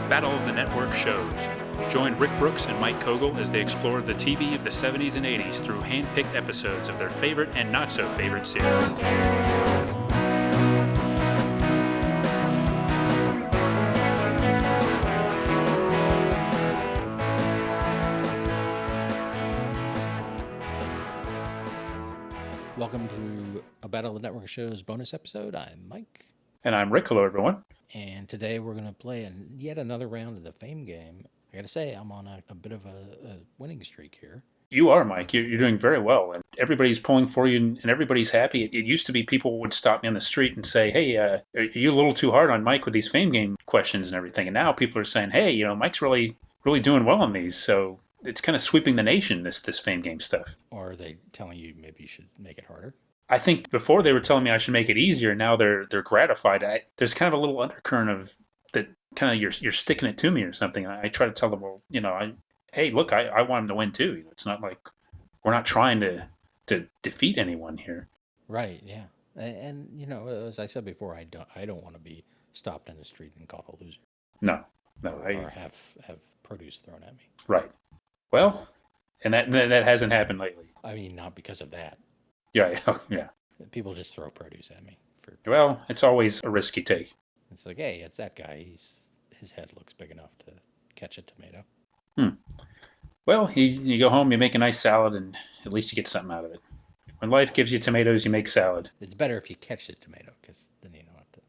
Battle of the Network shows. Join Rick Brooks and Mike Kogel as they explore the TV of the 70s and 80s through hand-picked episodes of their favorite and not-so-favorite series. Welcome to a Battle of the Network Show's bonus episode. I'm Mike. And I'm Rick. Hello, everyone. And today we're going to play yet another round of the Fame game. I got to say, I'm on a bit of a winning streak here. You are, Mike. You're doing very well. And everybody's pulling for you and everybody's happy. It used to be people would stop me on the street and say, hey, are you a little too hard on Mike with these Fame game questions and everything? And now people are saying, hey, Mike's really doing well on these. So it's kind of sweeping the nation, this Fame game stuff. Or are they telling you maybe you should make it harder? I think before they were telling me I should make it easier. Now they're gratified. There's kind of a little undercurrent of that kind of you're sticking it to me or something. I try to tell them, well, hey, look, I want them to win too. It's not like we're not trying to defeat anyone here. Right. Yeah. And as I said before, I don't want to be stopped in the street and called a loser. No. Or have produce thrown at me. Right. Well, and that hasn't happened lately. I mean, not because of that. Yeah. Yeah. People just throw produce at me. Well, it's always a risk you take. It's like, hey, it's that guy. His head looks big enough to catch a tomato. Well, you go home, you make a nice salad, and at least you get something out of it. When life gives you tomatoes, you make salad. It's better if you catch the tomato, because then you don't have to.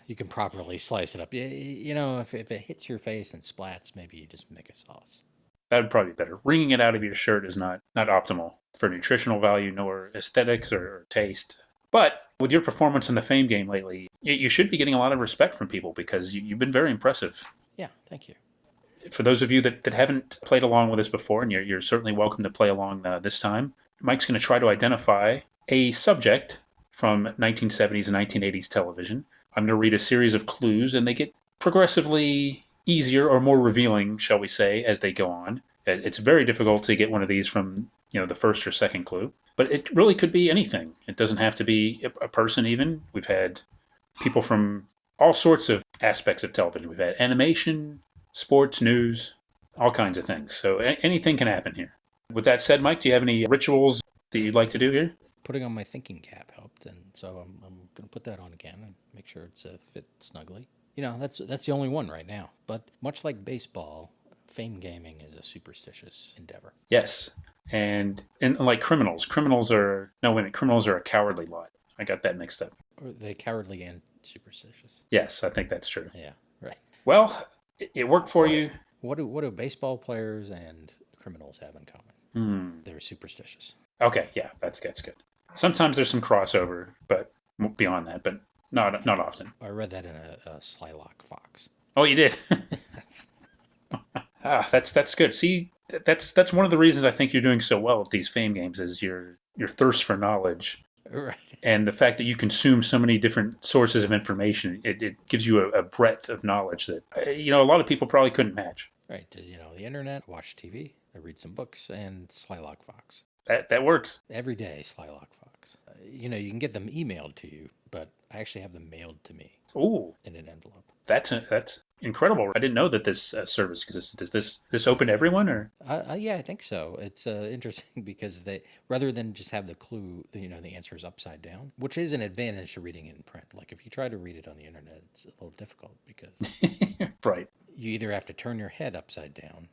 You can properly slice it up. If it hits your face and splats, maybe you just make a sauce. That would probably be better. Wringing it out of your shirt is not optimal for nutritional value, nor aesthetics or taste. But with your performance in the Fame game lately, you should be getting a lot of respect from people because you've been very impressive. Yeah, thank you. For those of you that haven't played along with us before, and you're certainly welcome to play along this time, Mike's going to try to identify a subject from 1970s and 1980s television. I'm going to read a series of clues, and they get progressively easier or more revealing, shall we say, as they go on. It's very difficult to get one of these from the first or second clue, but it really could be anything. It doesn't have to be a person even. We've had people from all sorts of aspects of television. We've had animation, sports, news, all kinds of things. So anything can happen here. With that said, Mike, do you have any rituals that you'd like to do here? Putting on my thinking cap helped, and so I'm going to put that on again and make sure it's fit snugly. That's the only one right now. But much like baseball, Fame gaming is a superstitious endeavor. Yes. And like criminals are a cowardly lot. I got that mixed up. Are they cowardly and superstitious? Yes, I think that's true. Yeah, right. Well, it worked for you. What do baseball players and criminals have in common? They're superstitious. Okay, yeah, that's good. Sometimes there's some crossover, but beyond that, but not often. I read that in a Slylock Fox. Oh, you did? That's good. See, that's one of the reasons I think you're doing so well at these Fame games is your thirst for knowledge. Right. And the fact that you consume so many different sources of information, it gives you a breadth of knowledge that, a lot of people probably couldn't match. Right. The internet, watch TV, I read some books, and Slylock Fox. That works. Every day, Slylock Fox. You can get them emailed to you, but I actually have them mailed to me. Ooh. In an envelope. That's incredible. I didn't know that this service exists. Does this open to everyone, or? Yeah, I think so. It's interesting because they, rather than just have the clue, the answer is upside down, which is an advantage to reading it in print. Like if you try to read it on the internet, it's a little difficult because right. You either have to turn your head upside down,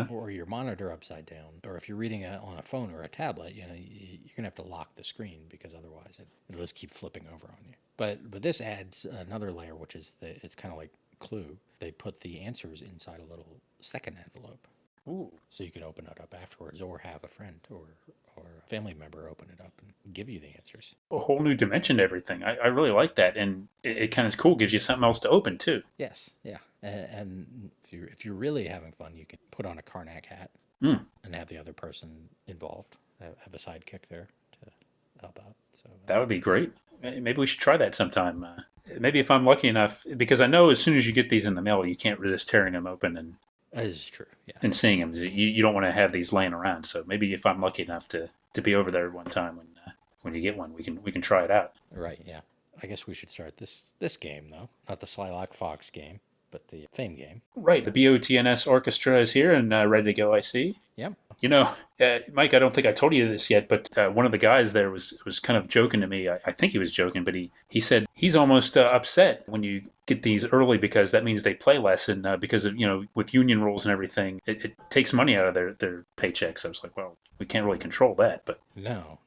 or your monitor upside down, or if you're reading it on a phone or a tablet, you're gonna have to lock the screen because otherwise it'll just keep flipping over on you. But this adds another layer, which is it's kind of like Clue. They put the answers inside a little second envelope. Ooh. So you can open it up afterwards, or have a friend or a family member open it up and give you the answers. A whole new dimension to everything. I really like that, and it kind of cool. Gives you something else to open too. Yes, yeah. And if you're really having fun, you can put on a Karnak hat and have the other person involved. Have a sidekick there to help out. So that would be great. Maybe we should try that sometime. Maybe if I'm lucky enough, because I know as soon as you get these in the mail, you can't resist tearing them open and. That is true. Yeah. And seeing them, you don't want to have these laying around. So maybe if I'm lucky enough to be over there one time when you get one, we can try it out. Right. Yeah. I guess we should start this game though, not the Slylock Fox game, but the Fame game. Right. The BOTNS Orchestra is here and ready to go, I see. Yep. Mike, I don't think I told you this yet, but one of the guys there was kind of joking to me. I think he was joking, but he said he's almost upset when you get these early because that means they play less, and because of with union rules and everything, it takes money out of their paychecks. I was like, well, we can't really control that, but no.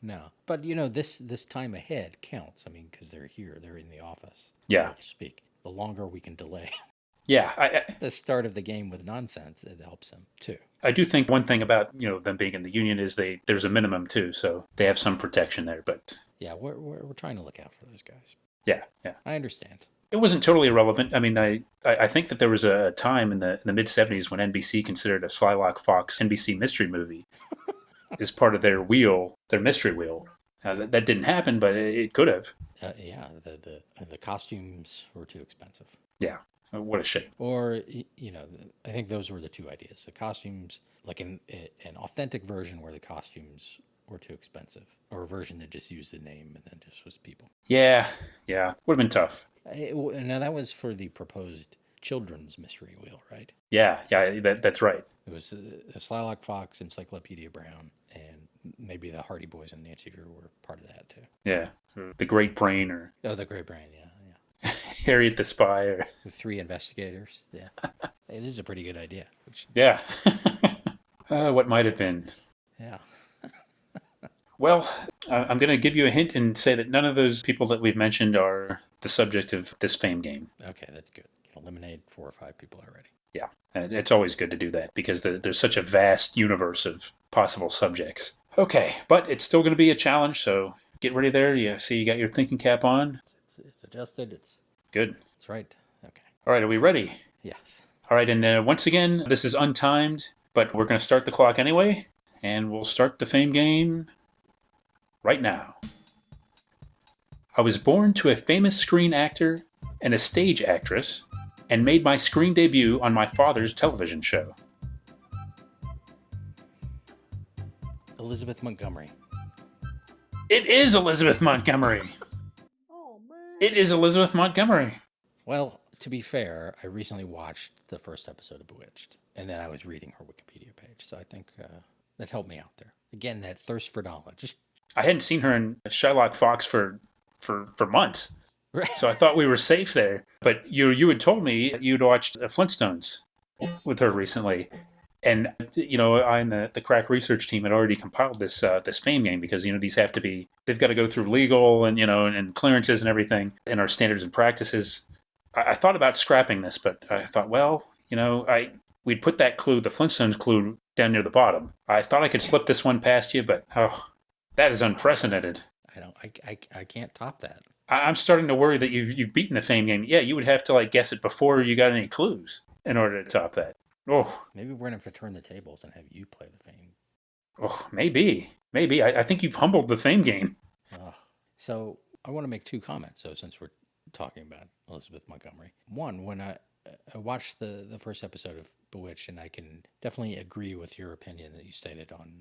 But this time ahead counts. I mean, because they're here, they're in the office, yeah, so to speak. The longer we can delay yeah. the start of the game with nonsense, it helps them too. I do think one thing about them being in the union is there's a minimum too, so they have some protection there. But yeah, we're trying to look out for those guys. Yeah. I understand. It wasn't totally irrelevant. I mean, I think that there was a time in the mid '70s when NBC considered a Slylock Fox NBC mystery movie as part of their mystery wheel. That didn't happen, but it could have. Yeah, the costumes were too expensive. Yeah. What a shame. Or, I think those were the two ideas. The costumes, like an authentic version where the costumes were too expensive, or a version that just used the name and then just was people. Yeah. Would have been tough. Now, that was for the proposed children's mystery wheel, right? Yeah, that's right. It was the Slylock Fox, Encyclopedia Brown, and maybe the Hardy Boys and Nancy Drew were part of that, too. Yeah. The Great Brain or... Oh, the Great Brain, yeah. Harriet the Spy or... The Three Investigators, yeah. It is a pretty good idea. Yeah. What might have been. Yeah. Well, I'm going to give you a hint and say that none of those people that we've mentioned are the subject of this Fame game. Okay, that's good. Eliminate 4 or 5 people already. Yeah, and it's always good to do that because there's such a vast universe of possible subjects. Okay, but it's still going to be a challenge, so get ready there. You see you got your thinking cap on. It's adjusted. It's good. That's right. Okay. All right, are we ready? Yes. All right, and once again, this is untimed, but we're going to start the clock anyway, and we'll start the Fame game right now. I was born to a famous screen actor and a stage actress and made my screen debut on my father's television show. Elizabeth Montgomery. It is Elizabeth Montgomery. Oh, man. It is Elizabeth Montgomery. Well, to be fair, I recently watched the first episode of Bewitched, and then I was reading her Wikipedia page, so I think that helped me out there. Again, that thirst for knowledge. I hadn't seen her in Slylock Fox for months, right. So I thought we were safe there. But you had told me you'd watched Flintstones with her recently, and I and the crack research team had already compiled this Fame game because they've got to go through legal and clearances and everything and our standards and practices. I thought about scrapping this, but I thought, we'd put that clue, the Flintstones clue, down near the bottom. I thought I could slip this one past you, but that is unprecedented. I can't top that. I'm starting to worry that you've beaten the Fame game. Yeah, you would have to guess it before you got any clues in order to top that. Oh, maybe we're gonna have to turn the tables and have you play the Fame. Oh, maybe. I think you've humbled the Fame game. So I want to make 2 comments. So since we're talking about Elizabeth Montgomery, one, when I watched the first episode of Bewitched, and I can definitely agree with your opinion that you stated on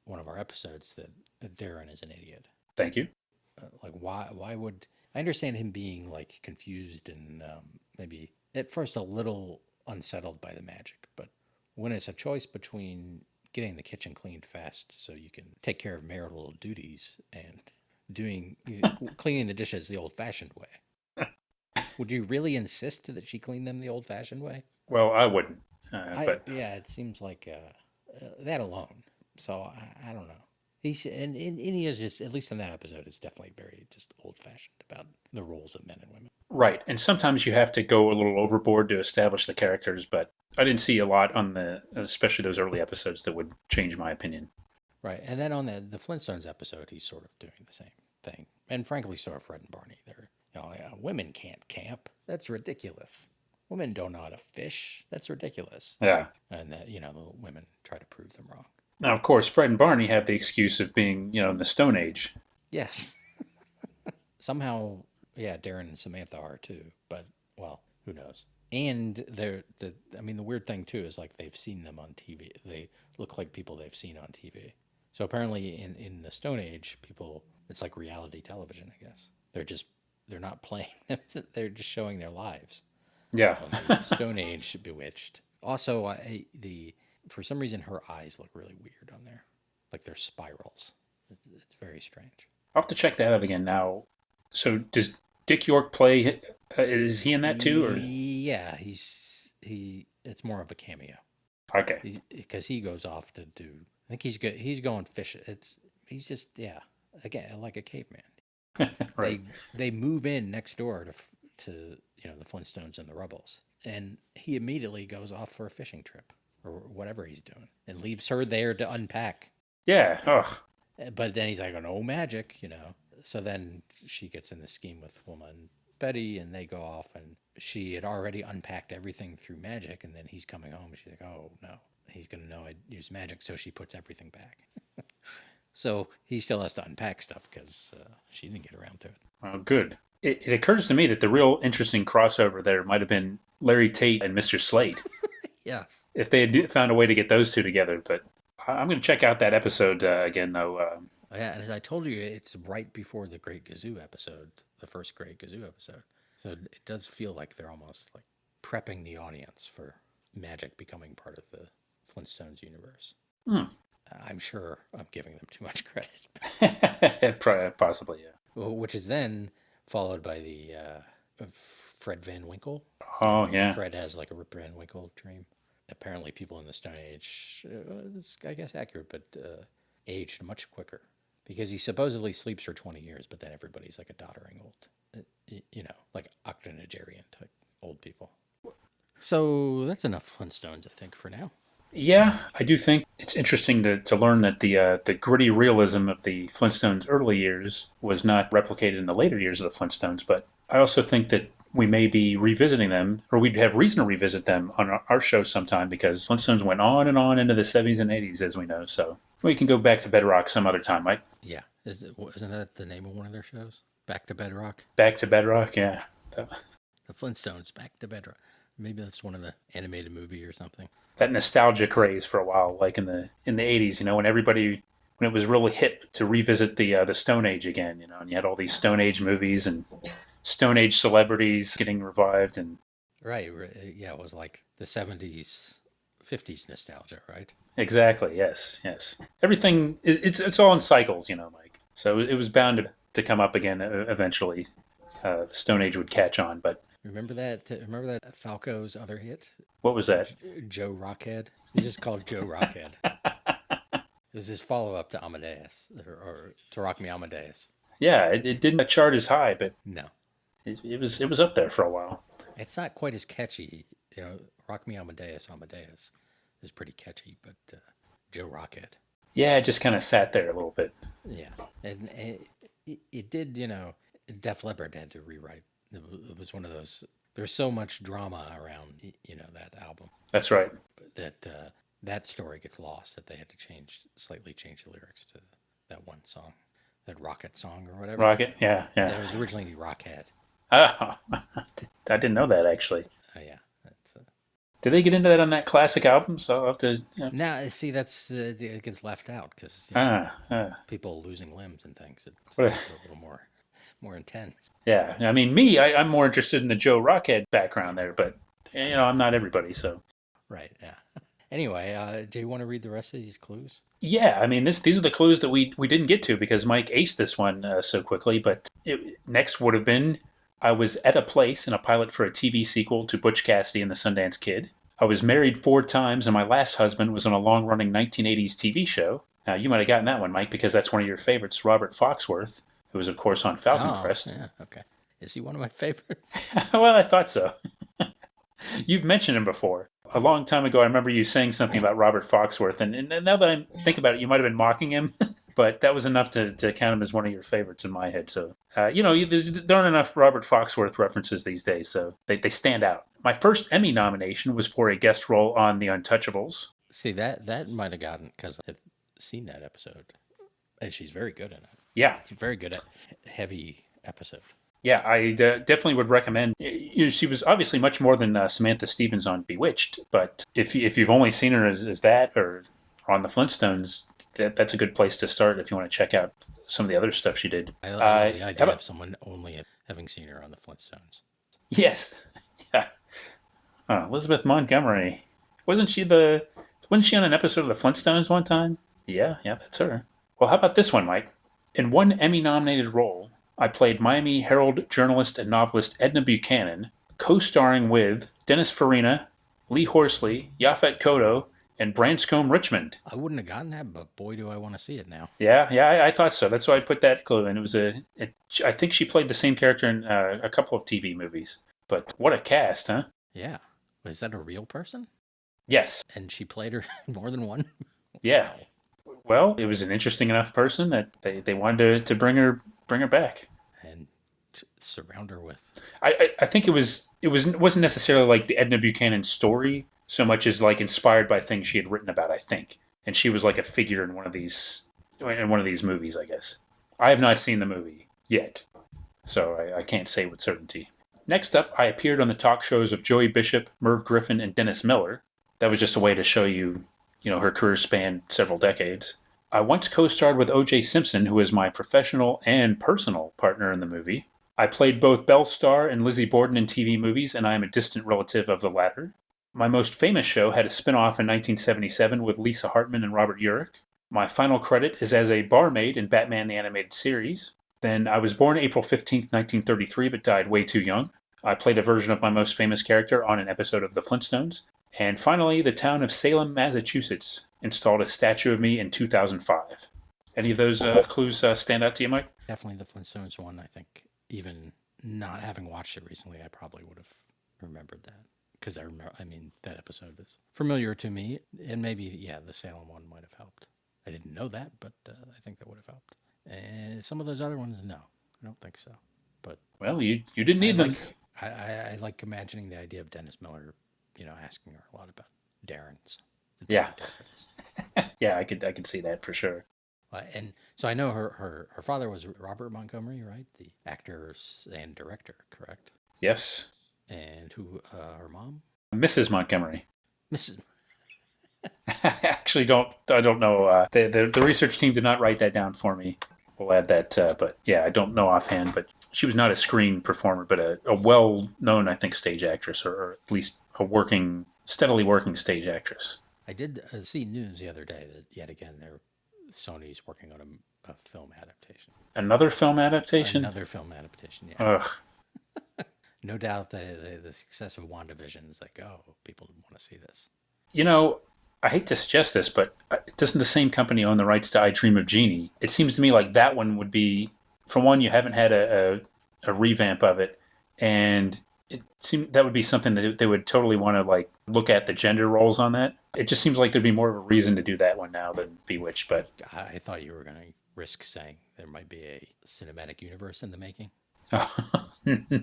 one of our episodes that Darren is an idiot. Thank you. Why would I understand him being confused and maybe at first a little unsettled by the magic, but when it's a choice between getting the kitchen cleaned fast so you can take care of marital duties and doing cleaning the dishes the old-fashioned way, would you really insist that she clean them the old-fashioned way? Well, I wouldn't. It seems like that alone. So I don't know. He is just, at least in that episode, is definitely very just old-fashioned about the roles of men and women. Right, and sometimes you have to go a little overboard to establish the characters, but I didn't see a lot on especially those early episodes that would change my opinion. Right, and then on the Flintstones episode, he's sort of doing the same thing, and frankly, so are Fred and Barney. They're women can't camp. That's ridiculous. Women don't know how to fish. That's ridiculous. Yeah, and the women try to prove them wrong. Now, of course, Fred and Barney have the excuse of being, in the Stone Age. Yes. Somehow, Darren and Samantha are too, but, well, who knows? And the weird thing too is they've seen them on TV. They look like people they've seen on TV. So apparently in the Stone Age, people, it's like reality television, I guess. They're not playing them. They're just showing their lives. Yeah. On the Stone Age Bewitched. Also, for some reason her eyes look really weird on there, like they're spirals. It's very strange. I'll have to check that out again now. So does Dick York play? Is he in that too, or Yeah, he. It's more of a cameo. okay? Because he goes off to do. I think he's good. He's going fishing. He's just again like a caveman. Right. They move in next door to the Flintstones and the Rubbles, and he immediately goes off for a fishing trip or whatever he's doing, and leaves her there to unpack. Yeah. Oh. But then he's like, "Oh, no magic." So then she gets in the scheme with woman Betty, and they go off, and she had already unpacked everything through magic, and then he's coming home, and she's like, "Oh no, he's gonna know I use magic," so she puts everything back. So he still has to unpack stuff because she didn't get around to it. Oh, good. It occurs to me that the real interesting crossover there might have been Larry Tate and Mr. Slate. Yes. If they had found a way to get those two together. But I'm going to check out that episode again, though. Yeah, and as I told you, it's right before the Great Gazoo episode, the first Great Gazoo episode. So it does feel like they're almost like prepping the audience for magic becoming part of the Flintstones universe. I'm sure I'm giving them too much credit. Possibly, yeah. Well, which is then followed by the Fred Van Winkle. Oh, yeah. Fred has like a Rip Van Winkle dream. Apparently, people in the Stone Age, it's, I guess, accurate, but aged much quicker because he supposedly sleeps for 20 years, but then everybody's like a doddering old, like octogenarian type old people. So that's enough Flintstones, I think, for now. Yeah, I do think it's interesting to learn that the gritty realism of the Flintstones' early years was not replicated in the later years of the Flintstones. But I also think that we may be revisiting them, or we'd have reason to revisit them on our show sometime because Flintstones went on and on into the 70s and 80s, as we know. So we can go back to Bedrock some other time, right? Yeah. Isn't that the name of one of their shows? Back to Bedrock? Back to Bedrock, yeah. The Flintstones, Back to Bedrock. Maybe that's one of the animated movie or something. That nostalgia craze for a while, like in the 80s, when it was really hip to revisit the Stone Age again, and you had all these Stone Age movies and Stone Age celebrities getting revived and right, yeah, it was like the 70s, 50s nostalgia, right? Exactly, yes. Everything it's all in cycles, Mike. So it was bound to come up again eventually. The Stone Age would catch on, but remember that Falco's other hit? What was that? Joe Rockhead. He just called Joe Rockhead. It was his follow-up to Amadeus, or to Rock Me Amadeus. Yeah, it didn't chart as high, but no, it was up there for a while. It's not quite as catchy, Rock Me Amadeus is pretty catchy, but Joe Rockhead. Yeah, it just kind of sat there a little bit. Yeah, and it did, Def Leppard had to rewrite. It was one of those. There's so much drama around, that album. That's right. That story gets lost. That they had to slightly change the lyrics to that one song, that Rocket song or whatever. Rocket, yeah. That was originally Rockhead. Oh, I didn't know that actually. Oh yeah. Did they get into that on that classic album? So I'll have to. Now, see, it gets left out because people losing limbs and things. It's a little more intense. Yeah, I mean, I'm more interested in the Joe Rockhead background there, but I'm not everybody, so. Right. Yeah. Anyway, do you want to read the rest of these clues? Yeah, I mean, these are the clues that we didn't get to because Mike aced this one so quickly. But next would have been, I was at a place in a pilot for a TV sequel to Butch Cassidy and the Sundance Kid. I was married 4 times, and my last husband was on a long-running 1980s TV show. Now, you might have gotten that one, Mike, because that's one of your favorites, Robert Foxworth, who was, of course, on Falcon Crest. Yeah, okay. Is he one of my favorites? Well, I thought so. You've mentioned him before. A long time ago, I remember you saying something about Robert Foxworth, and now that I think about it, you might have been mocking him, but that was enough to count him as one of your favorites in my head. So, there aren't enough Robert Foxworth references these days, so they stand out. My first Emmy nomination was for a guest role on The Untouchables. See, that might have gotten, because I've seen that episode, and she's very good in it. Yeah. She's very good at heavy episode. Yeah, I definitely would recommend. She was obviously much more than Samantha Stevens on Bewitched, but if you've only seen her as that or on the Flintstones, that's a good place to start if you want to check out some of the other stuff she did. I like the idea of someone only having seen her on the Flintstones. Yes. Yeah. Elizabeth Montgomery. Wasn't she Wasn't she on an episode of the Flintstones one time? Yeah, that's her. Well, how about this one, Mike? In one Emmy-nominated role, I played Miami Herald journalist and novelist Edna Buchanan, co-starring with Dennis Farina, Lee Horsley, Yaphet Kotto, and Branscombe Richmond. I wouldn't have gotten that, but boy, do I want to see it now. Yeah, I thought so. That's why I put that clue in. I think she played the same character in a couple of TV movies. But what a cast, huh? Yeah. Was that a real person? Yes. And she played her more than one? Yeah. Well, it was an interesting enough person that they wanted to bring her back and surround her with. I think it wasn't necessarily like the Edna Buchanan story so much as like inspired by things she had written about. I think, and she was like a figure in one of these movies. I guess I have not seen the movie yet, so I can't say with certainty. Next up, I appeared on the talk shows of Joey Bishop, Merv Griffin, and Dennis Miller. That was just a way to show you, her career spanned several decades. I once co-starred with O.J. Simpson, who is my professional and personal partner in the movie. I played both Belle Starr and Lizzie Borden in TV movies, and I am a distant relative of the latter. My most famous show had a spin-off in 1977 with Lisa Hartman and Robert Urich. My final credit is as a barmaid in Batman the Animated Series. Then I was born April 15th, 1933, but died way too young. I played a version of my most famous character on an episode of The Flintstones. And finally, the town of Salem, Massachusetts installed a statue of me in 2005. Any of those clues stand out to you, Mike? Definitely the Flintstones one. I think even not having watched it recently, I probably would have remembered that. Because that episode is familiar to me. And maybe, the Salem one might have helped. I didn't know that, but I think that would have helped. And some of those other ones, no, I don't think so. But well, you didn't need them. I like imagining the idea of Dennis Miller, asking her a lot about Darren's. Yeah. Yeah, I could see that for sure. And so I know her father was Robert Montgomery, right? The actor and director, correct? Yes. And who, her mom? Mrs. Montgomery. Mrs. I actually don't know. The research team did not write that down for me. We'll add that, but yeah, I don't know offhand. But she was not a screen performer, but a well-known, I think, stage actress, or at least a steadily working stage actress. I did see news the other day that yet again Sony's working on a film adaptation. Another film adaptation? Another film adaptation, yeah. Ugh. No doubt the success of WandaVision is like, oh, people want to see this. I hate to suggest this, but doesn't the same company own the rights to I Dream of Jeannie? It seems to me like that one would be, for one, you haven't had a revamp of it, and it seemed that would be something that they would totally want to like look at the gender roles on that. It just seems like there'd be more of a reason to do that one now than Bewitched. But I thought you were going to risk saying there might be a cinematic universe in the making.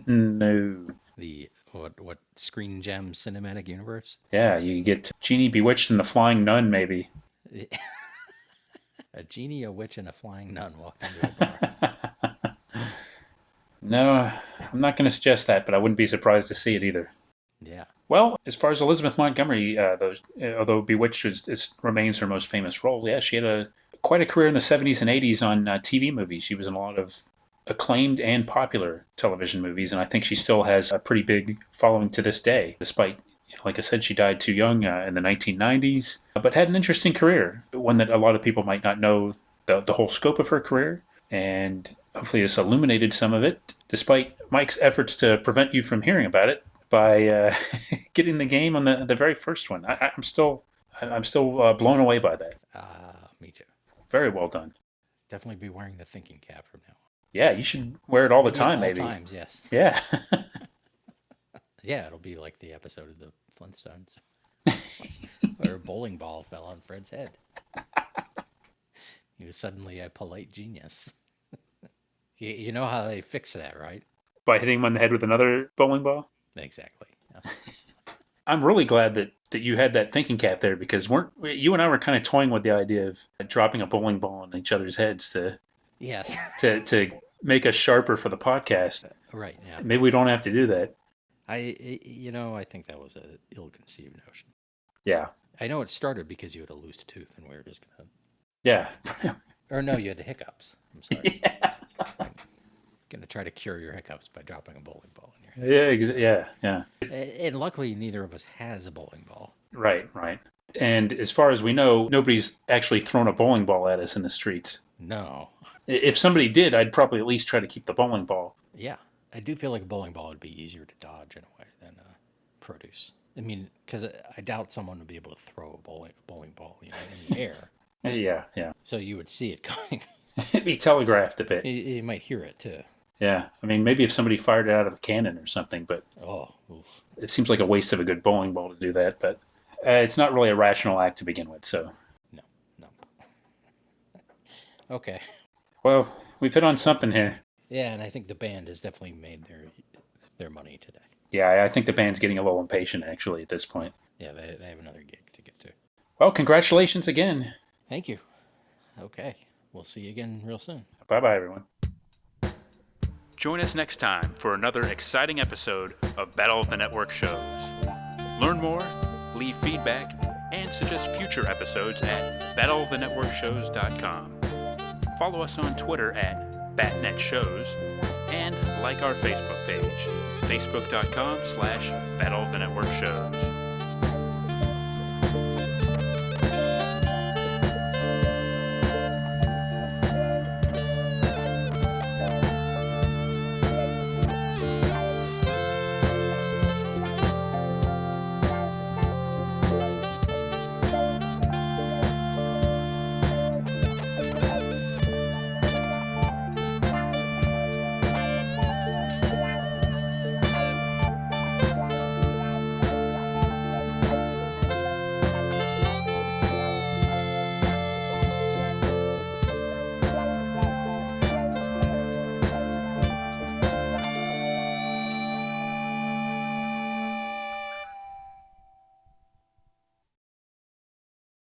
No. The what Screen Gem cinematic universe? Yeah, you get Genie, Bewitched, and the Flying Nun, maybe. A genie, a witch, and a flying nun walked into a bar. No, I'm not going to suggest that, but I wouldn't be surprised to see it either. Yeah. Well, as far as Elizabeth Montgomery, although Bewitched remains her most famous role, yeah, she had quite a career in the 70s and 80s on TV movies. She was in a lot of acclaimed and popular television movies, and I think she still has a pretty big following to this day, despite, like I said, she died too young in the 1990s, but had an interesting career, one that a lot of people might not know the whole scope of her career, and hopefully this illuminated some of it, despite Mike's efforts to prevent you from hearing about it by getting the game on the very first one. I'm still blown away by that. Me too. Very well done. Definitely be wearing the thinking cap from now on. Yeah, you should wear it all the time, maybe. All times, yes. Yeah. Yeah, it'll be like the episode of the Flintstones where a bowling ball fell on Fred's head. He was suddenly a polite genius. You know how they fix that, right? By hitting him on the head with another bowling ball? Exactly. Yeah. I'm really glad that you had that thinking cap there, because you and I were kind of toying with the idea of dropping a bowling ball on each other's heads to make us sharper for the podcast. Right. Yeah. Maybe we don't have to do that. I think that was an ill-conceived notion. Yeah. I know it started because you had a loose tooth and we were just gonna. Yeah. Or no, you had the hiccups. I'm sorry. Yeah. I'm gonna try to cure your hiccups by dropping a bowling ball in your Yeah. And luckily, neither of us has a bowling ball. Right. And as far as we know, nobody's actually thrown a bowling ball at us in the streets. No. If somebody did, I'd probably at least try to keep the bowling ball. Yeah. I do feel like a bowling ball would be easier to dodge in a way than produce. I mean, because I doubt someone would be able to throw a bowling ball, in the air. Yeah. So you would see it coming. It'd be telegraphed a bit. You might hear it too. Yeah, I mean, maybe if somebody fired it out of a cannon or something, but Oof. It seems like a waste of a good bowling ball to do that. But it's not really a rational act to begin with, so. No. Okay. Well, we've hit on something here. Yeah, and I think the band has definitely made their money today. Yeah, I think the band's getting a little impatient, actually, at this point. Yeah, they have another gig to get to. Well, congratulations again. Thank you. Okay, we'll see you again real soon. Bye-bye, everyone. Join us next time for another exciting episode of Battle of the Network Shows. Learn more, leave feedback, and suggest future episodes at battleofthenetworkshows.com. Follow us on Twitter at BatNetShows, and like our Facebook page, facebook.com/Battle of the Network Shows.